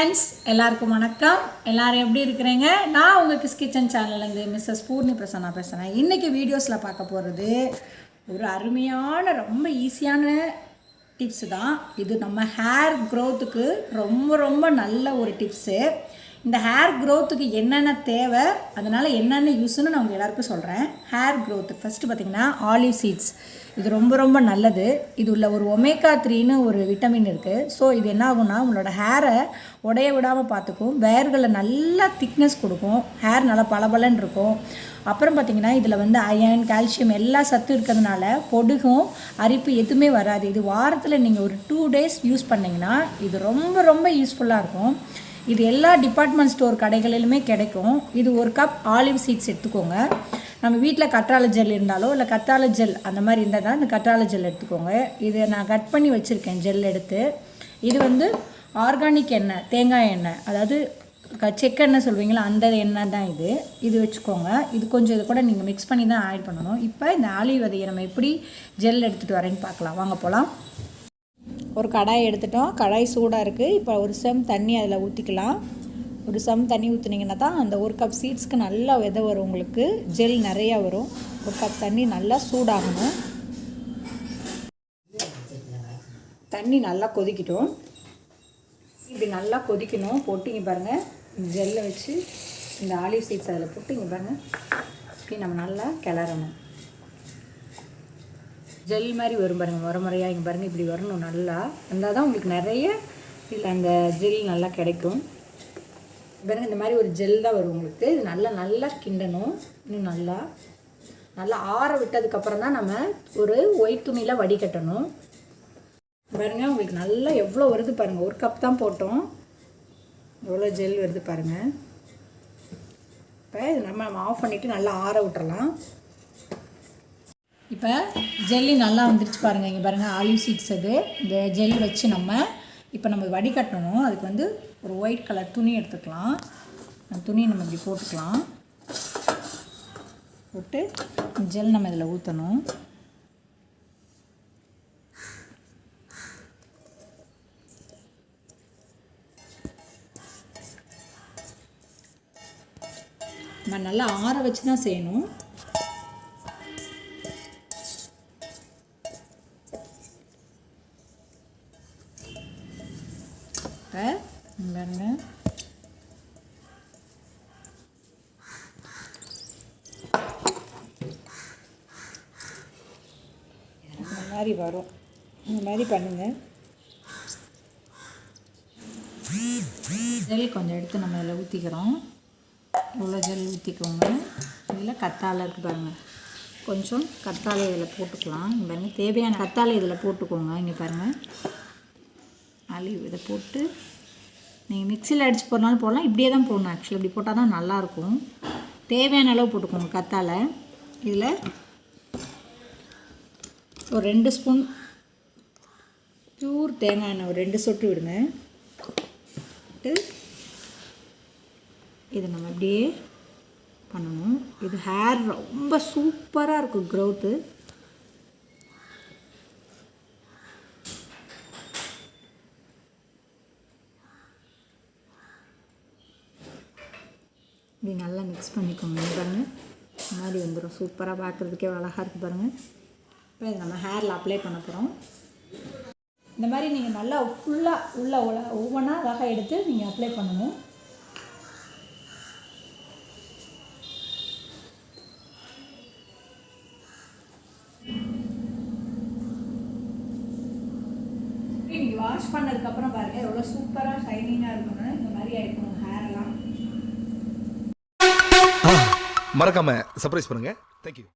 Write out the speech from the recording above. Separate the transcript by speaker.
Speaker 1: Friends எல்லாருக்கும் வணக்கம். எல்லாரும் எப்படி இருக்கிறீங்க? நான் உங்கள் கிஸ் கிச்சன் சேனல்லேருந்து மிஸ்ஸஸ் பூர்ணி பிரசன்னா பேசுகிறேன். இன்றைக்கி வீடியோஸில் பார்க்க போகிறது ஒரு அருமையான ரொம்ப ஈஸியான டிப்ஸு தான். இது நம்ம ஹேர் க்ரோத்துக்கு ரொம்ப ரொம்ப நல்ல ஒரு டிப்ஸு. இந்த ஹேர் க்ரோத்துக்கு என்னென்ன தேவை, அதனால் என்னென்ன யூஸ்ன்னு நான் உங்கள் எல்லாருக்கும் சொல்கிறேன். ஹேர் க்ரோத்து ஃபஸ்ட்டு பார்த்திங்கன்னா ஆலிவ் சீட்ஸ். இது ரொம்ப ரொம்ப நல்லது. இது உள்ள ஒரு ஒமேகா 3ன்னு ஒரு விட்டமின் இருக்குது. ஸோ இது என்ன ஆகும்னா உங்களோட ஹேரை உடைய விடாமல் பார்த்துக்கும், வேர்களில் நல்லா திக்னஸ் கொடுக்கும், ஹேர் நல்லா பளபளன்னு இருக்கும். அப்புறம் பார்த்திங்கன்னா இதில் வந்து அயன், கால்சியம் எல்லா சத்து இருக்கிறதுனால பொடுகும் அரிப்பு எதுவுமே வராது. இது வாரத்தில் நீங்கள் ஒரு 2 days யூஸ் பண்ணிங்கன்னா இது ரொம்ப ரொம்ப யூஸ்ஃபுல்லாக இருக்கும். இது எல்லா டிபார்ட்மெண்ட் ஸ்டோர் கடைகளிலுமே கிடைக்கும். இது ஒரு கப் ஆலிவ் சீட்ஸ் எடுத்துக்கோங்க. நம்ம வீட்டில் கற்றாழை ஜெல் இருந்தாலோ இல்லை கற்றாழை ஜெல் அந்த மாதிரி இருந்தால் தான் இந்த கற்றாழை ஜெல் எடுத்துக்கோங்க. இது நான் கட் பண்ணி வச்சுருக்கேன் ஜெல் எடுத்து. இது வந்து ஆர்கானிக் எண்ணெய், தேங்காய் எண்ணெய், அதாவது செக்கெண்ணெய் சொல்வீங்களா அந்த எண்ணெய் தான் இது. இது வச்சுக்கோங்க. இது கொஞ்சம் இது கூட நீங்கள் மிக்ஸ் பண்ணி தான் ஆட் பண்ணணும். இப்போ இந்த ஆலிவ் விதையை நம்ம எப்படி ஜெல் எடுத்துகிட்டு வரேன்னு பார்க்கலாம். வாங்க போகலாம். ஒரு கடாய் எடுத்துட்டோம். கடாய் சூடாக இருக்குது. இப்போ ஒரு செம் தண்ணி அதில் ஊற்றிக்கலாம். ஒரு செம் தண்ணி ஊற்றுனீங்கன்னா தான் அந்த ஒரு கப் சீட்ஸ்க்கு நல்லா விதை வரும், உங்களுக்கு ஜெல் நிறையா வரும். ஒரு கப் தண்ணி நல்லா சூடாகணும். தண்ணி நல்லா கொதிக்கட்டும். இப்படி நல்லா கொதிக்கணும். போட்டிங்க பாருங்கள், ஜெல்லை வச்சு இந்த ஆலிவ் சீட்ஸ் அதில் போட்டிங்க பாருங்கள். இப்படி நம்ம நல்லா கிளறணும். ஜெல் மாதிரி வரும் பாருங்கள், முறையாக இங்கே பாருங்கள். இப்படி வரணும். நல்லா இருந்தால் தான் உங்களுக்கு நிறைய இதில் அந்த ஜெல் நல்லா கிடைக்கும். பாருங்கள், இந்த மாதிரி ஒரு ஜெல் தான் வரும் உங்களுக்கு. இது நல்லா கிண்டணும். இன்னும் நல்லா ஆற விட்டதுக்கப்புறம் தான் நம்ம ஒரு ஒயிட் துணியில் வடிகட்டணும். பாருங்கள், உங்களுக்கு நல்லா எவ்வளோ வருது பாருங்கள். ஒரு கப் தான் போட்டோம், எவ்வளோ ஜெல் வருது பாருங்கள். இப்போ இது நம்ம ஆஃப் பண்ணிவிட்டு நல்லா ஆற விட்டுறலாம். இப்போ ஜெல்லி நல்லா வந்துருச்சு பாருங்கள். இங்கே பாருங்கள், ஆலிவ் சீட்ஸ் அது. இந்த ஜெல் வச்சு நம்ம வடிகட்டணும். அதுக்கு வந்து ஒரு ஒயிட் கலர் துணி எடுத்துக்கலாம். அந்த துணியை நம்ம இப்படி போட்டுக்கலாம். போட்டு ஜெல் நம்ம இதில் ஊற்றணும். நம்ம நல்லா ஆற வச்சு தான் செய்யணும். பாருங்க, இந்த மாதிரி வரும். இந்த மாதிரி பண்ணுங்கள். ஜெல் கொஞ்சம் எடுத்து நம்ம இதில் ஊற்றிக்கிறோம். இவ்வளோ ஜெல் ஊற்றிக்கோங்க. இதில் கத்தாழை இருக்குது பாருங்கள். கொஞ்சம் கத்தாழை இதில் போட்டுக்கலாம். இங்கே பாருங்கள், தேவையான கத்தாழை இதில் போட்டுக்கோங்க. இங்கே பாருங்கள், ஆலிவ் இதை போட்டு நீங்கள் மிக்சியில் அடித்து போடனாலும் போடலாம். இப்படியே தான் போடணும். ஆக்சுவலி இப்படி போட்டால் தான் நல்லாயிருக்கும். தேவையான அளவு போட்டுக்கோங்க கத்தாழை. இதில் ஒரு 2 ஸ்பூன் பியூர் தேங்காய் எண்ணெய் ஒரு 2 சொட்டு விடுங்க. விட்டு இதை நம்ம அப்படியே பண்ணணும். இது ஹேர் ரொம்ப சூப்பராக இருக்கும் க்ரோத்து. இப்படி நல்லா மிக்ஸ் பண்ணிக்கோங்க. பாருங்கள், இந்த மாதிரி வந்துடும். சூப்பராக பார்க்குறதுக்கே அழகாக இருக்குது பாருங்கள். இப்போ இதை நம்ம ஹேரில் அப்ளை பண்ண போகிறோம். இந்த மாதிரி நீங்கள் நல்லா ஃபுல்லாக ஒவ்வொன்றா அழகாக எடுத்து நீங்கள் அப்ளை பண்ணணும். நீங்கள் வாஷ் பண்ணதுக்கப்புறம் பாருங்கள் எவ்வளோ சூப்பராக ஷைனிங்காக இருக்கணும். இந்த மாதிரி ஆயிருக்கணும் ஹேர்லாம்.
Speaker 2: மறக்காம சர்ப்ரைஸ் பண்ணுங்க. தேங்க்யூ.